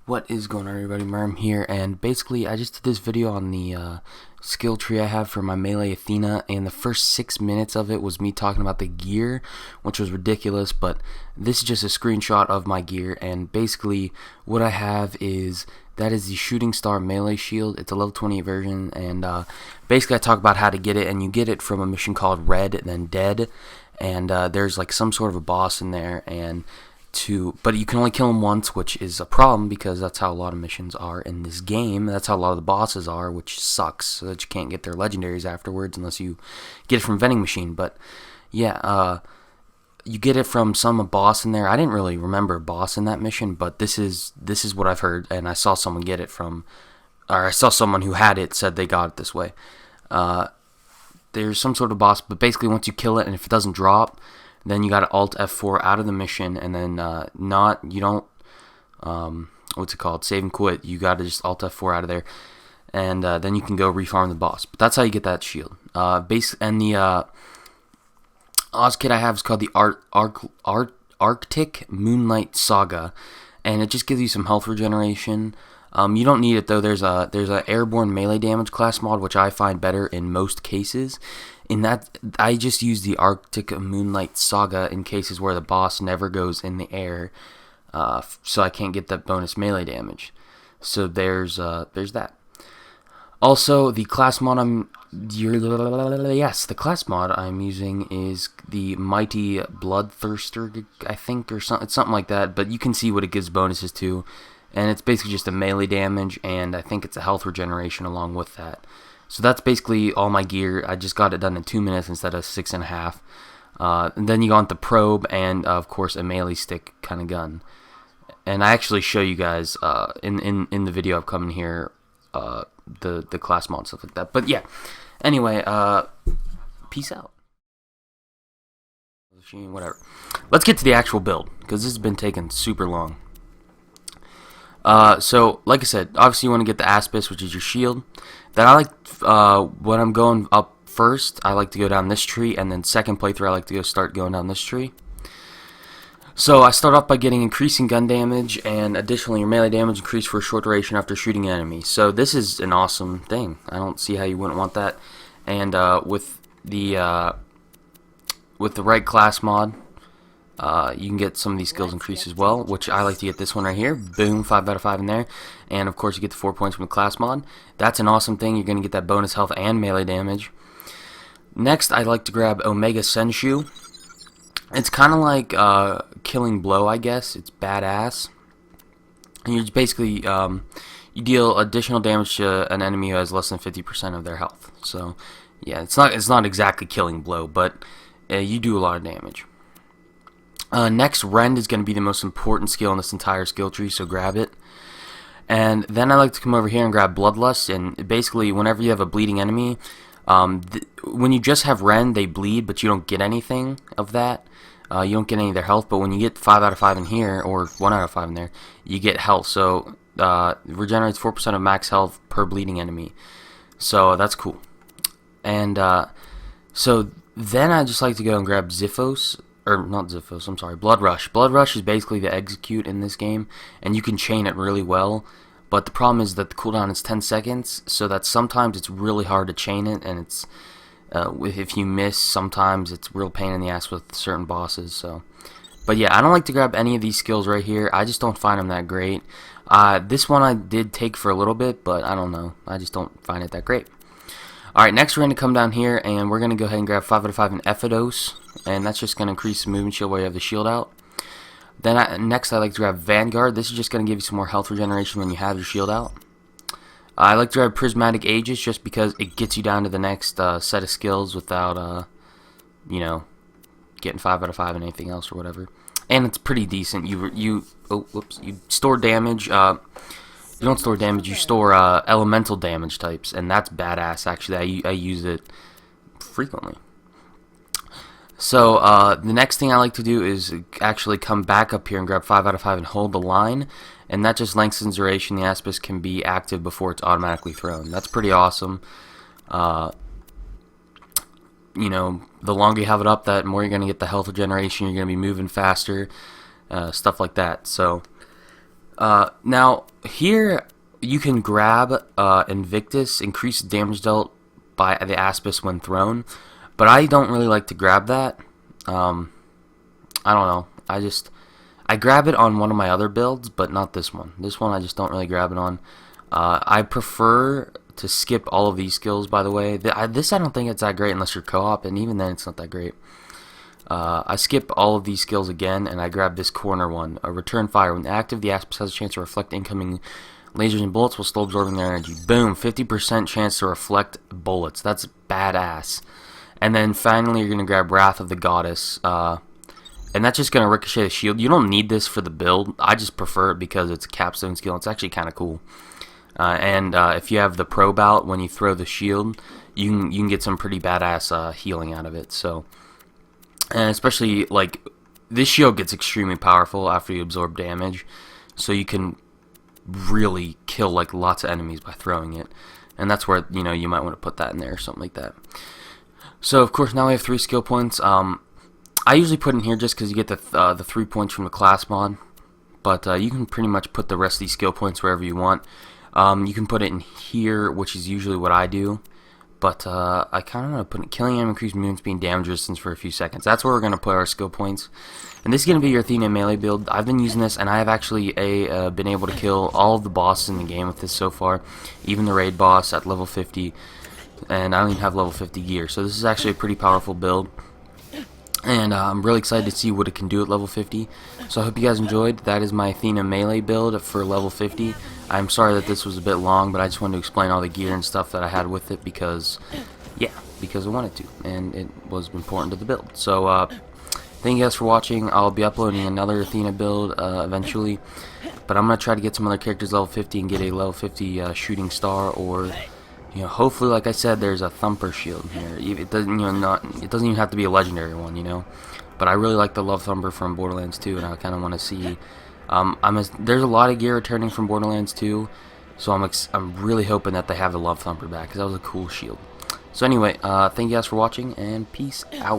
What is going on, everybody? Merm here, and basically I just did this video on the skill tree I have for my melee Athena, and the first 6 minutes of it was me talking about the gear, which was ridiculous, but this is just a screenshot of my gear, and basically what I have is, that is the Shooting Star melee shield. It's a level 28 version, and basically I talk about how to get it, and you get it from a mission called Red, then Dead, and there's like some sort of a boss in there, but you can only kill him once, which is a problem because that's how a lot of missions are in this game. That's how a lot of the bosses are, which sucks, so that you can't get their legendaries afterwards unless you get it from vending machine. But yeah, you get it from some boss in there. I didn't really remember a boss in that mission, but this is what I've heard, and I saw someone get it from, or I saw someone who had it said they got it this way. There's some sort of boss, but basically once you kill it, and if it doesn't drop, then you gotta Alt F4 out of the mission, and then what's it called, save and quit. You gotta just Alt F4 out of there, and then you can go refarm the boss. But that's how you get that shield. The Oz kit I have is called the Arctic Moonlight Saga, and it just gives you some health regeneration. You don't need it though. There's a airborne melee damage class mod, which I find better in most cases. In that, I just use the Arctic Moonlight Saga in cases where the boss never goes in the air, so I can't get that bonus melee damage. So there's that. Also, the class mod I'm using is the Mighty Bloodthirster, I think, or something. It's something like that. But you can see what it gives bonuses to, and it's basically just a melee damage, and I think it's a health regeneration along with that. So that's basically all my gear. I just got it done in 2 minutes instead of 6.5. And then you go on the probe and, of course, a melee stick kind of gun. And I actually show you guys in the video upcoming here the class mod and stuff like that. But yeah, anyway, peace out. Whatever. Let's get to the actual build, because this has been taking super long. So, like I said, obviously you want to get the Aspis, which is your shield. Then I like, when I'm going up first, I like to go down this tree, and then second playthrough I like to start going down this tree. So I start off by getting increasing gun damage, and additionally your melee damage increased for a short duration after shooting an enemy. So this is an awesome thing. I don't see how you wouldn't want that. And with the right class mod, you can get some of these skills increased as well, which I like to get this one right here. Boom, 5 out of 5 in there. And of course you get the 4 points from the class mod. That's an awesome thing. You're going to get that bonus health and melee damage. Next, I like to grab Omega Senshu. It's kind of like Killing Blow, I guess. It's badass. And you're basically, you deal additional damage to an enemy who has less than 50% of their health. So yeah, it's not exactly Killing Blow, but you do a lot of damage. Next, Rend is going to be the most important skill in this entire skill tree, so grab it. And then I like to come over here and grab Bloodlust, and basically whenever you have a bleeding enemy, when you just have Rend, they bleed, but you don't get anything of that. You don't get any of their health, but when you get 5 out of 5 in here, or 1 out of 5 in there, you get health. So it regenerates 4% of max health per bleeding enemy. So that's cool. And so then I just like to go and grab Xiphos. Or not Xiphos, I'm sorry, Blood Rush. Blood Rush is basically the execute in this game, and you can chain it really well, but the problem is that the cooldown is 10 seconds, so that sometimes it's really hard to chain it, and it's if you miss, sometimes it's real pain in the ass with certain bosses. So, but yeah, I don't like to grab any of these skills right here. I just don't find them that great. This one I did take for a little bit, but I don't know, I just don't find it that great. Alright, next we're going to come down here, and we're going to go ahead and grab 5 out of 5 in Ephidos, and that's just going to increase the movement shield while you have the shield out. Then next I like to grab Vanguard. This is just going to give you some more health regeneration when you have your shield out. I like to grab Prismatic Aegis just because it gets you down to the next set of skills without, you know, getting 5 out of 5 in anything else or whatever. And it's pretty decent. You store damage. You don't store damage, you store elemental damage types, and that's badass. Actually, I use it frequently. So the next thing I like to do is actually come back up here and grab 5 out of 5 and hold the line, and that just lengthens duration. The Aspis can be active before it's automatically thrown. That's pretty awesome. You know, the longer you have it up, that more you're going to get the health regeneration. You're going to be moving faster, stuff like that. So Now, here you can grab Invictus, increase damage dealt by the Aspis when thrown, but I don't really like to grab that. I don't know. I grab it on one of my other builds, but not this one. This one I just don't really grab it on. I prefer to skip all of these skills, by the way. This I don't think it's that great unless you're co-op, and even then it's not that great. I skip all of these skills again, and I grab this corner one. A return fire. When active, the Aspis has a chance to reflect incoming lasers and bullets while still absorbing their energy. Boom, 50% chance to reflect bullets. That's badass. And then finally you're going to grab Wrath of the Goddess. And that's just going to ricochet the shield. You don't need this for the build. I just prefer it because it's a capstone skill. It's actually kind of cool. If you have the pro bout, when you throw the shield, you can get some pretty badass healing out of it. So, and especially like this shield gets extremely powerful after you absorb damage, so you can really kill like lots of enemies by throwing it. And that's where you might want to put that in there or something like that. So of course now we have 3 skill points. I usually put in here just because you get the 3 points from the class mod, but you can pretty much put the rest of these skill points wherever you want. You can put it in here, which is usually what I do, but I kind of want to put it killing and increased movement speed and damage resistance for a few seconds. That's where we're going to put our skill points. And this is going to be your Athena melee build. I've been using this, and I have actually been able to kill all of the bosses in the game with this so far, even the raid boss at level 50, and I don't even have level 50 gear. So this is actually a pretty powerful build. And I'm really excited to see what it can do at level 50. So I hope you guys enjoyed. That is my Athena melee build for level 50. I'm sorry that this was a bit long, but I just wanted to explain all the gear and stuff that I had with it because, yeah, because I wanted to, and it was important to the build. So thank you guys for watching. I'll be uploading another Athena build eventually, but I'm going to try to get some other characters level 50 and get a level 50 shooting star, or hopefully, like I said, there's a thumper shield here. It doesn't, it doesn't even have to be a legendary one, But I really like the Love Thumper from Borderlands 2, and I kind of want to see. There's a lot of gear returning from Borderlands 2, so I'm really hoping that they have the Love Thumper back because that was a cool shield. So anyway, thank you guys for watching, and peace out.